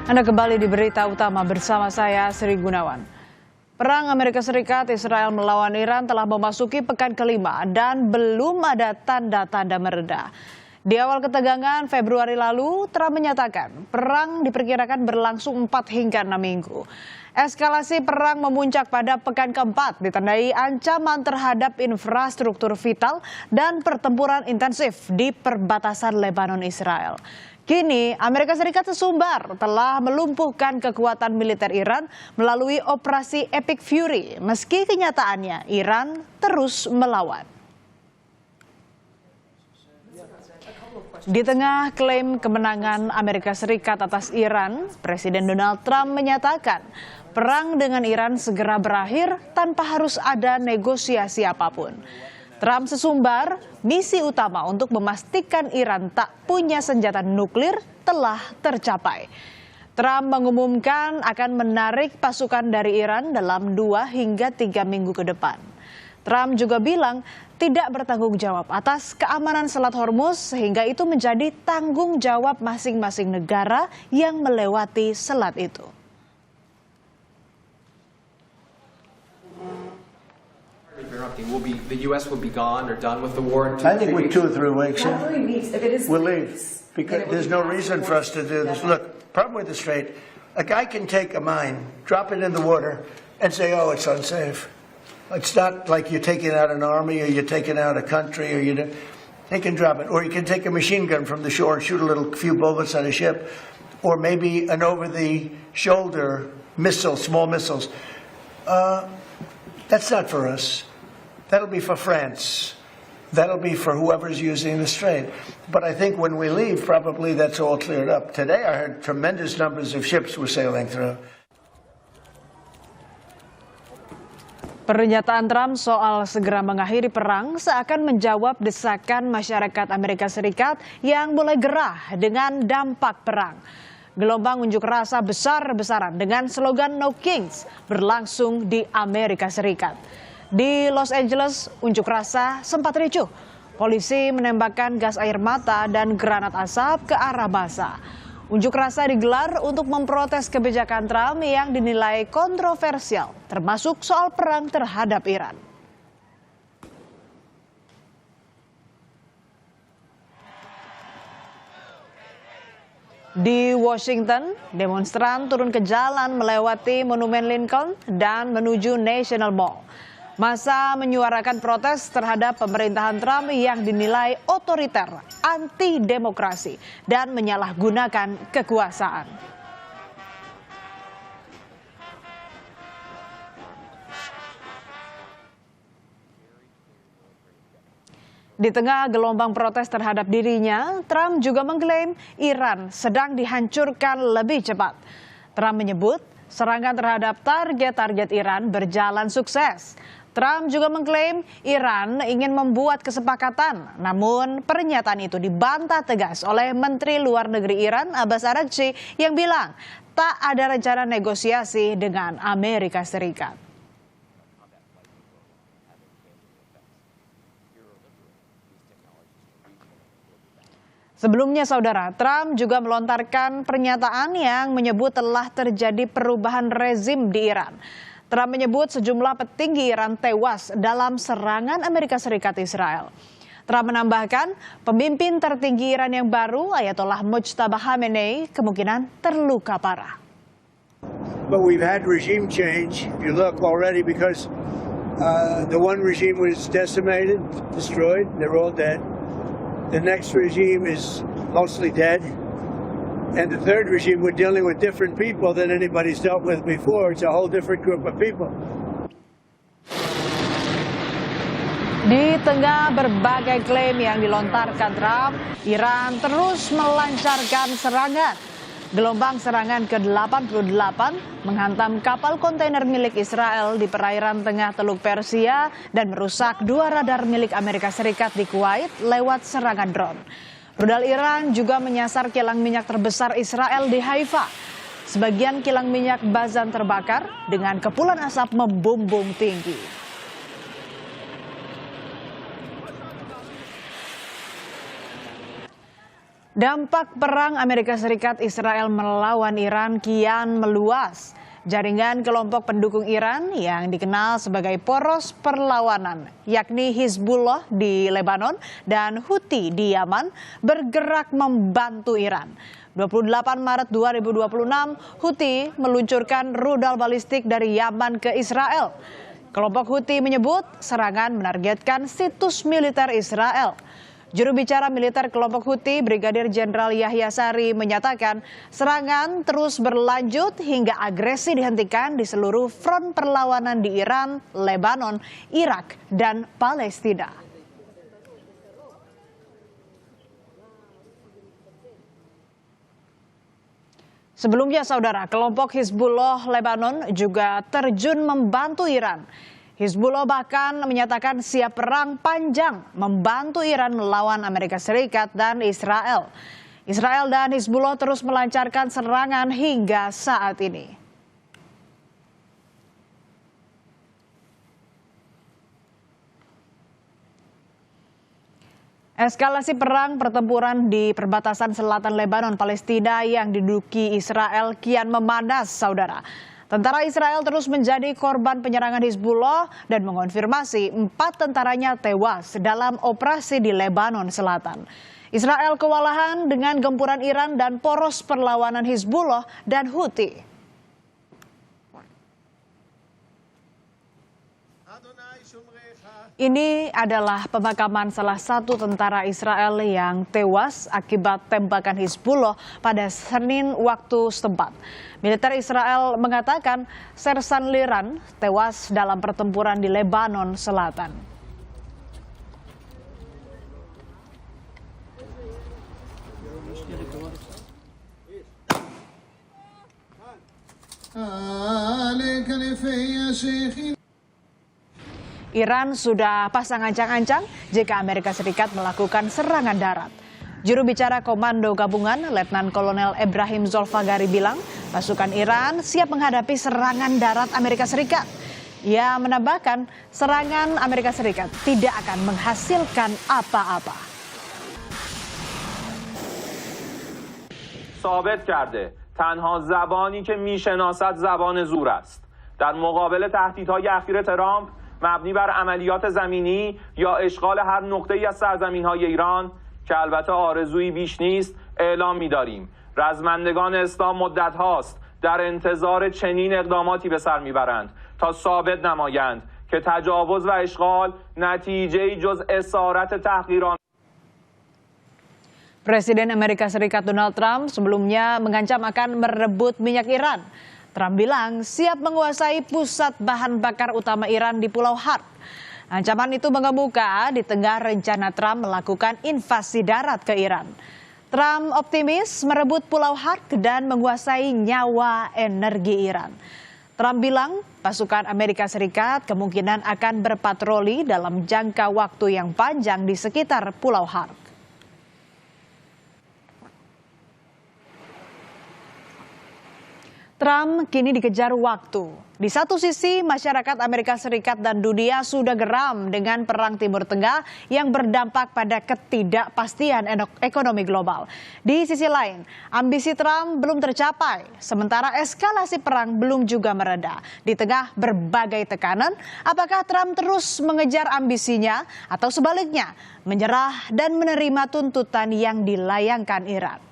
Anda kembali di berita utama bersama saya, Sri Gunawan. Perang Amerika Serikat Israel melawan Iran telah memasuki pekan kelima dan belum ada tanda-tanda mereda. Di awal ketegangan Februari lalu, Trump menyatakan perang diperkirakan berlangsung 4 hingga 6 minggu. Eskalasi perang memuncak pada pekan keempat ditandai ancaman terhadap infrastruktur vital dan pertempuran intensif di perbatasan Lebanon-Israel. Kini, Amerika Serikat sesumbar telah melumpuhkan kekuatan militer Iran melalui operasi Epic Fury, meski kenyataannya Iran terus melawan. Di tengah klaim kemenangan Amerika Serikat atas Iran, Presiden Donald Trump menyatakan perang dengan Iran segera berakhir tanpa harus ada negosiasi apapun. Trump sesumbar misi utama untuk memastikan Iran tak punya senjata nuklir telah tercapai. Trump mengumumkan akan menarik pasukan dari Iran dalam 2 hingga 3 minggu ke depan. Trump juga bilang tidak bertanggung jawab atas keamanan Selat Hormuz sehingga itu menjadi tanggung jawab masing-masing negara yang melewati selat itu. The U.S. will be gone or done with the war. I think with 2 or 3 weeks. Not 3 weeks. If it is We'll 3 leave weeks, because then it there's will no be reason for us to do this. Look, problem with the Strait, a guy can take a mine, drop it in the water, and say, "Oh, it's unsafe." It's not like you're taking out an army or you're taking out a country or they can drop it, or you can take a machine gun from the shore and shoot a few bullets at a ship, or maybe an over-the-shoulder missile, small missiles. That's not for us. That'll be for France. That'll be for whoever's using the Strait. But I think when we leave, probably that's all cleared up. Today I heard tremendous numbers of ships were sailing through. Pernyataan Trump soal segera mengakhiri perang seakan menjawab desakan masyarakat Amerika Serikat yang mulai gerah dengan dampak perang. Gelombang unjuk rasa besar-besaran dengan slogan No Kings berlangsung di Amerika Serikat. Di Los Angeles, unjuk rasa sempat ricuh. Polisi menembakkan gas air mata dan granat asap ke arah massa. Unjuk rasa digelar untuk memprotes kebijakan Trump yang dinilai kontroversial, termasuk soal perang terhadap Iran. Di Washington, demonstran turun ke jalan melewati Monumen Lincoln dan menuju National Mall. Massa menyuarakan protes terhadap pemerintahan Trump yang dinilai otoriter, anti-demokrasi, dan menyalahgunakan kekuasaan. Di tengah gelombang protes terhadap dirinya, Trump juga mengklaim Iran sedang dihancurkan lebih cepat. Trump menyebut serangan terhadap target-target Iran berjalan sukses. Trump juga mengklaim Iran ingin membuat kesepakatan, namun pernyataan itu dibantah tegas oleh Menteri Luar Negeri Iran Abbas Araghchi yang bilang tak ada rencana negosiasi dengan Amerika Serikat. Sebelumnya, saudara, Trump juga melontarkan pernyataan yang menyebut telah terjadi perubahan rezim di Iran. Trump menyebut sejumlah petinggi Iran tewas dalam serangan Amerika Serikat Israel. Trump menambahkan pemimpin tertinggi Iran yang baru, Ayatollah Mojtaba Khamenei, kemungkinan terluka parah. But we've had regime change. You look already because the one regime was decimated, destroyed. They're all dead. The next regime is mostly dead. And the third regime, we're dealing with different people than anybody's dealt with before. It's a whole different group of people. Di tengah berbagai klaim yang dilontarkan Trump, Iran terus melancarkan serangan. Gelombang serangan ke-88 menghantam kapal kontainer milik Israel di perairan tengah Teluk Persia dan merusak 2 radar milik Amerika Serikat di Kuwait lewat serangan drone. Rudal Iran juga menyasar kilang minyak terbesar Israel di Haifa. Sebagian kilang minyak Bazan terbakar dengan kepulan asap membumbung tinggi. Dampak perang Amerika Serikat Israel melawan Iran kian meluas. Jaringan kelompok pendukung Iran yang dikenal sebagai poros perlawanan, yakni Hizbullah di Lebanon dan Houthi di Yaman, bergerak membantu Iran. 28 Maret 2026, Houthi meluncurkan rudal balistik dari Yaman ke Israel. Kelompok Houthi menyebut serangan menargetkan situs militer Israel. Juru bicara militer kelompok Houthi, Brigadir Jenderal Yahya Sari, menyatakan serangan terus berlanjut hingga agresi dihentikan di seluruh front perlawanan di Iran, Lebanon, Irak, dan Palestina. Sebelumnya, saudara, kelompok Hizbullah Lebanon juga terjun membantu Iran. Hizbullah bahkan menyatakan siap perang panjang membantu Iran melawan Amerika Serikat dan Israel. Israel dan Hizbullah terus melancarkan serangan hingga saat ini. Eskalasi perang pertempuran di perbatasan selatan Lebanon Palestina yang diduduki Israel kian memanas, saudara. Tentara Israel terus menjadi korban penyerangan Hizbullah dan mengonfirmasi 4 tentaranya tewas dalam operasi di Lebanon Selatan. Israel kewalahan dengan gempuran Iran dan poros perlawanan Hizbullah dan Houthi. Ini adalah pemakaman salah satu tentara Israel yang tewas akibat tembakan Hizbullah pada Senin waktu setempat. Militer Israel mengatakan Sersan Liran tewas dalam pertempuran di Lebanon Selatan. Iran sudah pasang ancang-ancang jika Amerika Serikat melakukan serangan darat. Juru bicara Komando Gabungan, Letnan Kolonel Ibrahim Zolfagari bilang, pasukan Iran siap menghadapi serangan darat Amerika Serikat. Ia menambahkan, serangan Amerika Serikat tidak akan menghasilkan apa-apa. ثابت کرده تنها زبانی که میشناسد زبان زور است. در مقابل تهدیدهای اخیر ترامپ مبنی بر عملیات زمینی یا اشغال هر نقطه‌ای از سرزمین‌های ایران که البته آرزویی بیش نیست اعلام می‌داریم. رزمندگان اسلام مدت هاست در انتظار چنین اقداماتی به سر میبرند تا ثابت نمایند که تجاوز و اشغال نتیجه‌ای جز اسارت تحقیرآمیز. Presiden Amerika Serikat Donald Trump sebelumnya mengancam akan merebut minyak Iran. Trump bilang siap menguasai pusat bahan bakar utama Iran di Pulau Harp. Ancaman itu mengemuka di tengah rencana Trump melakukan invasi darat ke Iran. Trump optimis merebut Pulau Harp dan menguasai nyawa energi Iran. Trump bilang pasukan Amerika Serikat kemungkinan akan berpatroli dalam jangka waktu yang panjang di sekitar Pulau Harp. Trump kini dikejar waktu. Di satu sisi, masyarakat Amerika Serikat dan dunia sudah geram dengan perang Timur Tengah yang berdampak pada ketidakpastian ekonomi global. Di sisi lain, ambisi Trump belum tercapai, sementara eskalasi perang belum juga mereda. Di tengah berbagai tekanan, apakah Trump terus mengejar ambisinya atau sebaliknya, menyerah dan menerima tuntutan yang dilayangkan Iran?